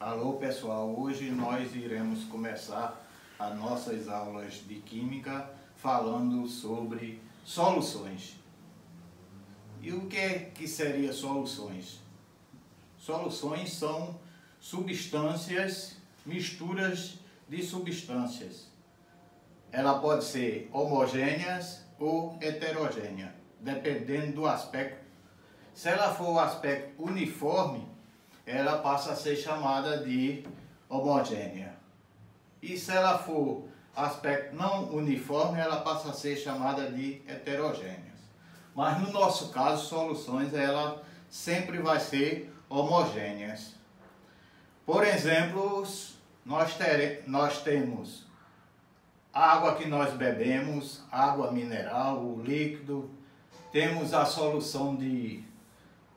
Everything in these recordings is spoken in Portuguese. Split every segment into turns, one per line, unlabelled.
Alô pessoal, hoje nós iremos começar as nossas aulas de Química falando sobre soluções. E o que seria soluções? Soluções são substâncias, misturas de substâncias. Ela pode ser homogêneas ou heterogênea, dependendo do aspecto. Se ela for o aspecto uniforme, ela passa a ser chamada de homogênea. E se ela for aspecto não uniforme, ela passa a ser chamada de heterogênea. Mas no nosso caso, soluções, ela sempre vai ser homogêneas. Por exemplo, nós temos a água que nós bebemos, água mineral, o líquido, temos a solução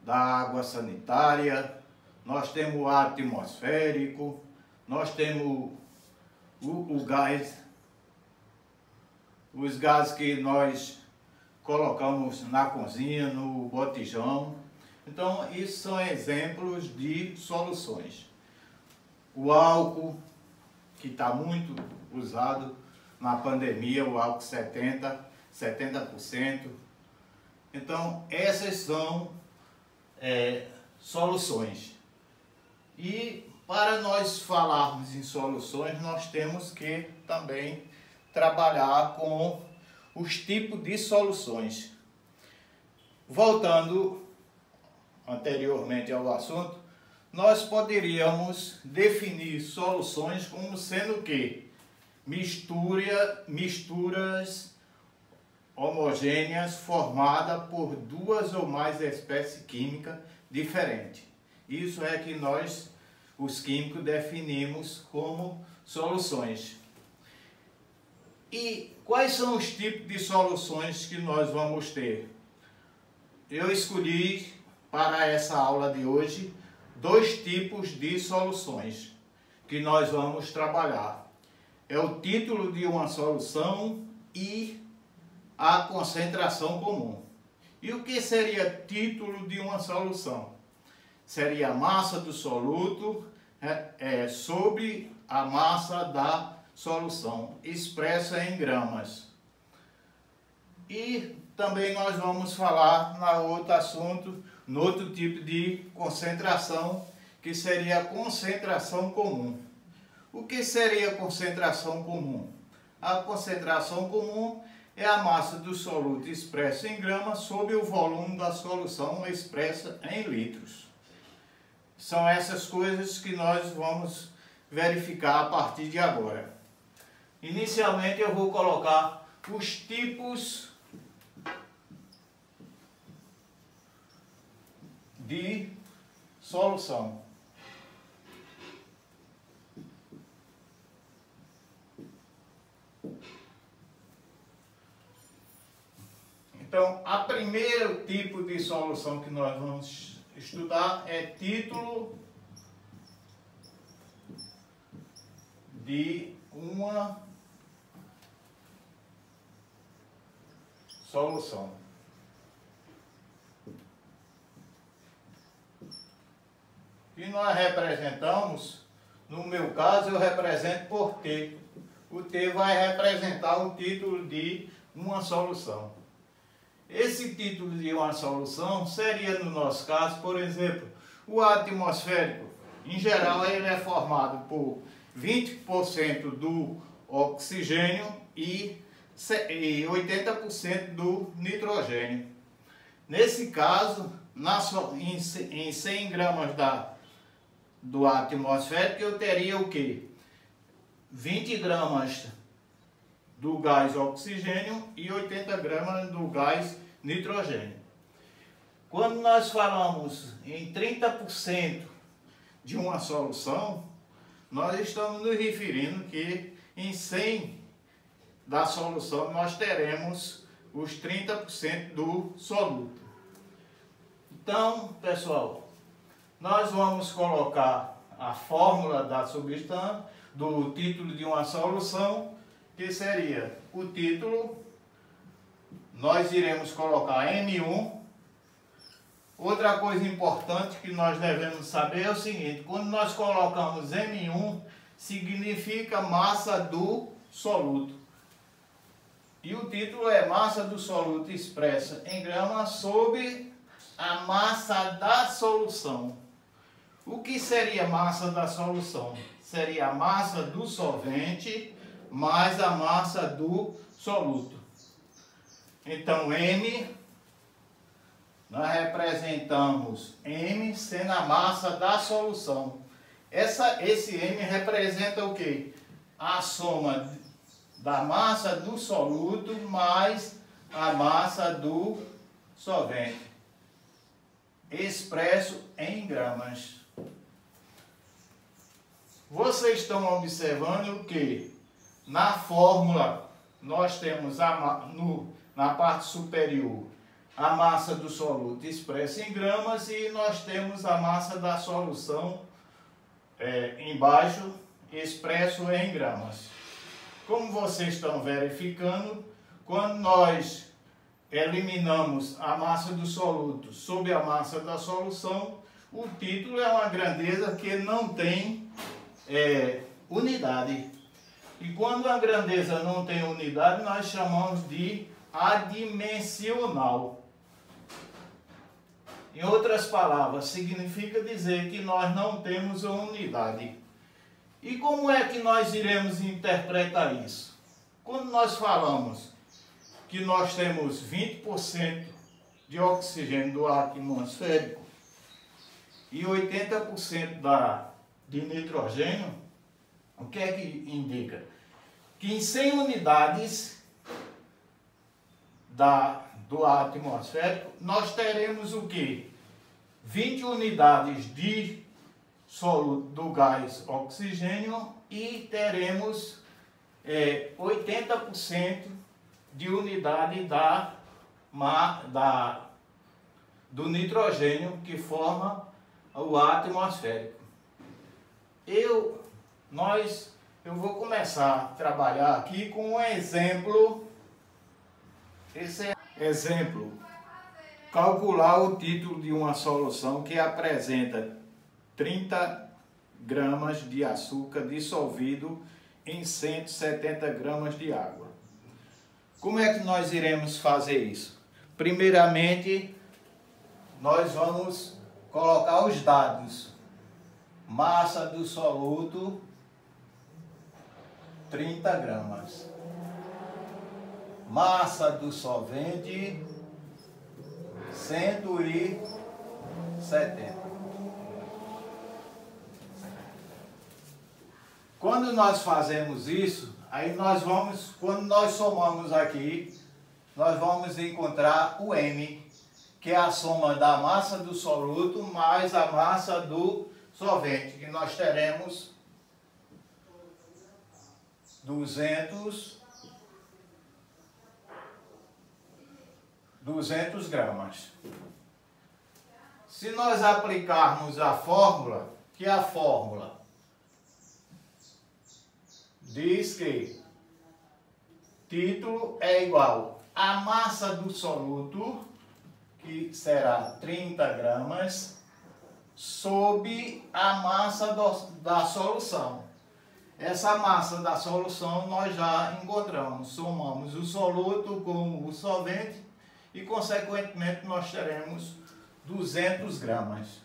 da água sanitária, nós temos o ar atmosférico, nós temos o gás, os gases que nós colocamos na cozinha, no botijão. Então, isso são exemplos de soluções. O álcool, que está muito usado na pandemia, o álcool 70%. Então, essas são soluções. E para nós falarmos em soluções, nós temos que também trabalhar com os tipos de soluções. Voltando anteriormente ao assunto, nós poderíamos definir soluções como sendo o quê? Misturas homogêneas formadas por duas ou mais espécies químicas diferentes. Isso é que nós, os químicos, definimos como soluções. E quais são os tipos de soluções que nós vamos ter? Eu escolhi para essa aula de hoje dois tipos de soluções que nós vamos trabalhar. É o título de uma solução e a concentração comum. E o que seria título de uma solução? Seria a massa do soluto sobre a massa da solução, expressa em gramas. E também nós vamos falar no outro assunto, no outro tipo de concentração, que seria a concentração comum. O que seria a concentração comum? A concentração comum é a massa do soluto expressa em gramas sobre o volume da solução expressa em litros. São essas coisas que nós vamos verificar a partir de agora. Inicialmente eu vou colocar os tipos de solução. Então, a primeiro tipo de solução que nós vamos estudar é título de uma solução. E nós representamos, no meu caso eu represento por T. O T vai representar o título de uma solução. Esse título de uma solução seria, no nosso caso, por exemplo, o ar atmosférico. Em geral, ele é formado por 20% do oxigênio e 80% do nitrogênio. Nesse caso, em 100 gramas do ar atmosférico, eu teria o quê? 20 gramas do gás oxigênio e 80 gramas do gás nitrogênio. Quando nós falamos em 30% de uma solução, nós estamos nos referindo que em 100 da solução nós teremos os 30% do soluto. Então, pessoal, nós vamos colocar a fórmula da substância, do título de uma solução, que seria o título, nós iremos colocar M1 Outra coisa importante que nós devemos saber é o seguinte: quando nós colocamos M1, significa massa do soluto. E o título é massa do soluto expressa em gramas sobre a massa da solução. O que seria massa da solução? Seria a massa do solvente mais a massa do soluto. Então, M, nós representamos M sendo a massa da solução. Esse M representa o quê? A soma da massa do soluto mais a massa do solvente, expresso em gramas. Vocês estão observando que na fórmula nós temos na parte superior a massa do soluto expressa em gramas e nós temos a massa da solução embaixo expresso em gramas. Como vocês estão verificando, quando nós eliminamos a massa do soluto sob a massa da solução, o título é uma grandeza que não tem unidade. E quando a grandeza não tem unidade, nós chamamos de adimensional. Em outras palavras, significa dizer que nós não temos uma unidade. E como é que nós iremos interpretar isso? Quando nós falamos que nós temos 20% de oxigênio do ar atmosférico e 80% de nitrogênio, o que é que indica? Que em 100 unidades do ar atmosférico, nós teremos o quê? 20 unidades de soluto do gás oxigênio e teremos 80% de unidade do nitrogênio que forma o ar atmosférico. Eu vou começar a trabalhar aqui com um exemplo. Esse exemplo, calcular o título de uma solução que apresenta 30 gramas de açúcar dissolvido em 170 gramas de água. Como é que nós iremos fazer isso? Primeiramente, nós vamos colocar os dados. Massa do soluto, 30 gramas. Massa do solvente, 170. Quando nós fazemos isso, aí quando nós somamos aqui, nós vamos encontrar o M, que é a soma da massa do soluto mais a massa do solvente, que nós teremos 200 gramas. Se nós aplicarmos a fórmula, que a fórmula diz que título é igual à massa do soluto, que será 30 gramas, sob a massa da solução. Essa massa da solução nós já encontramos, somamos o soluto com o solvente e, consequentemente, nós teremos 200 gramas.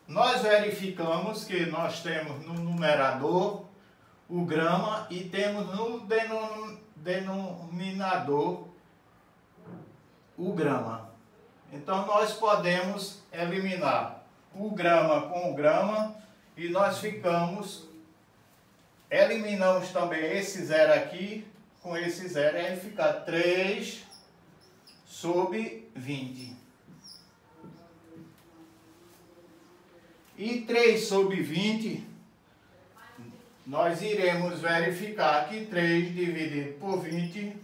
Nós verificamos que nós temos no numerador o grama e temos no denominador o grama. Então nós podemos eliminar o grama com o grama e nós eliminamos também esse zero aqui com esse zero, aí fica 3 sobre 20. E 3 sobre 20, nós iremos verificar que 3 dividido por 20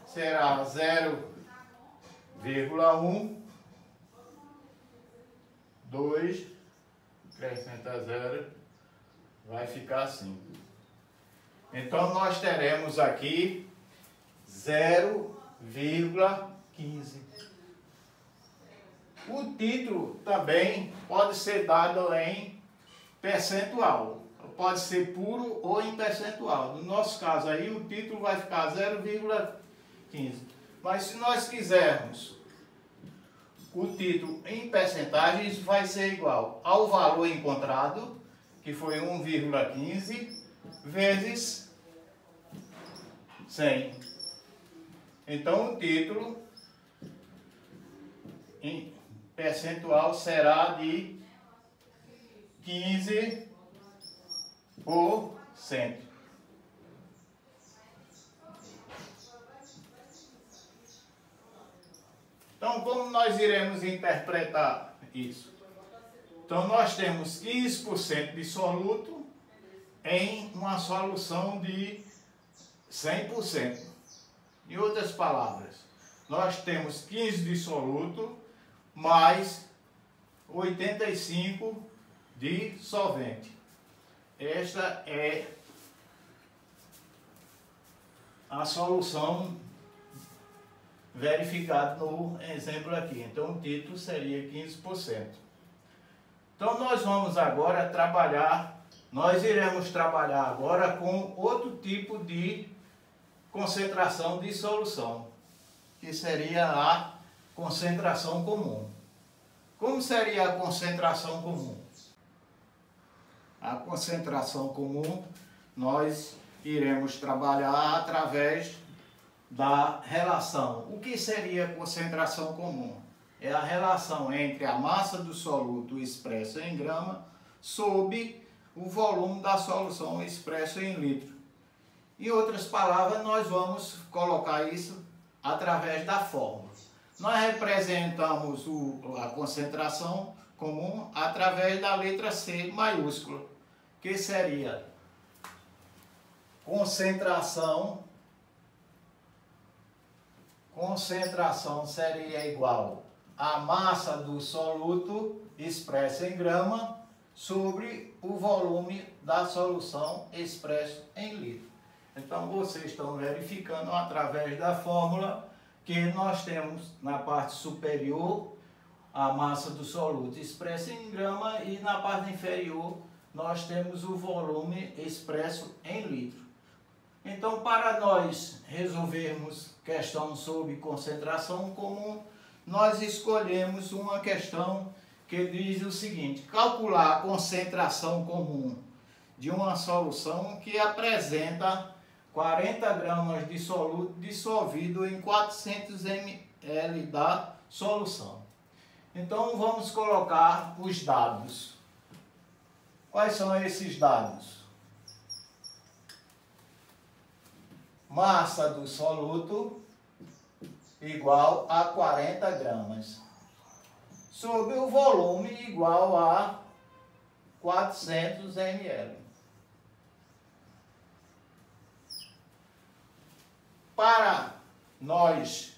será 0,1, 2, acrescenta 0, vai ficar assim. Então nós teremos aqui 0,15. O título também pode ser dado em percentual. Pode ser puro ou em percentual. No nosso caso aí, o título vai ficar 0,15. Mas se nós quisermos o título em percentagem, isso vai ser igual ao valor encontrado, que foi 1,15, vezes 100. Então, o título em percentual será de 15%. Então, como nós iremos interpretar isso? Então, nós temos 15% de soluto em uma solução de 100%. Em outras palavras, nós temos 15 de soluto mais 85 de solvente. Esta é a solução verificada no exemplo aqui. Então, o título seria 15%. Então, nós vamos agora trabalhar, nós iremos trabalhar agora com outro tipo de concentração de solução, que seria a concentração comum. Como seria a concentração comum? A concentração comum nós iremos trabalhar através da relação. O que seria a concentração comum? É a relação entre a massa do soluto expresso em grama sobre o volume da solução expresso em litro. Em outras palavras, nós vamos colocar isso através da fórmula. Nós representamos a concentração comum através da letra C maiúscula, que seria concentração seria igual à massa do soluto expresso em grama sobre o volume da solução expresso em litro. Então, vocês estão verificando através da fórmula que nós temos na parte superior a massa do soluto expresso em grama e na parte inferior nós temos o volume expresso em litro. Então, para nós resolvermos questão sobre concentração comum, nós escolhemos uma questão que diz o seguinte: calcular a concentração comum de uma solução que apresenta 40 gramas de soluto dissolvido em 400 ml da solução. Então, vamos colocar os dados. Quais são esses dados? Massa do soluto igual a 40 gramas, sobre o volume igual a 400 ml. Para nós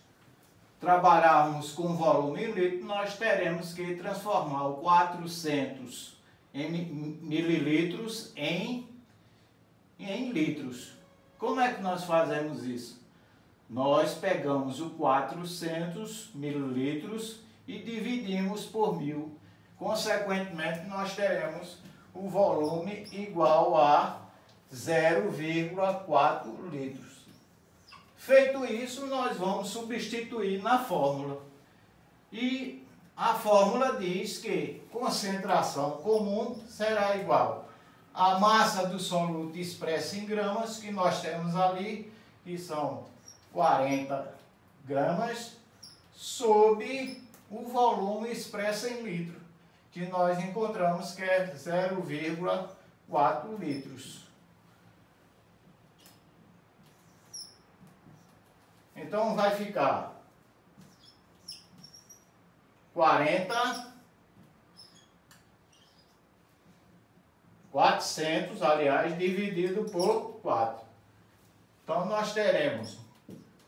trabalharmos com volume em litro, nós teremos que transformar o 400 mililitros em litros. Como é que nós fazemos isso? Nós pegamos o 400 mililitros e dividimos por 1000. Consequentemente, nós teremos o volume igual a 0,4 litros. Feito isso, nós vamos substituir na fórmula. E a fórmula diz que concentração comum será igual à massa do soluto expresso em gramas, que nós temos ali, que são 40 gramas, sobre o volume expresso em litro, que nós encontramos que é 0,4 litros. Então vai ficar 400, aliás, dividido por 4. Então nós teremos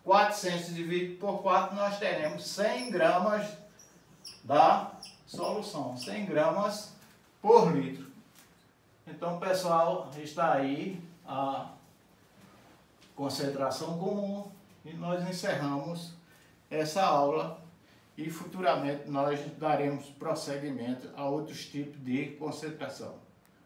400 dividido por 4, nós teremos 100 gramas da solução, 100 gramas por litro. Então, pessoal, está aí a concentração comum e nós encerramos essa aula e futuramente nós daremos prosseguimento a outros tipos de concentração.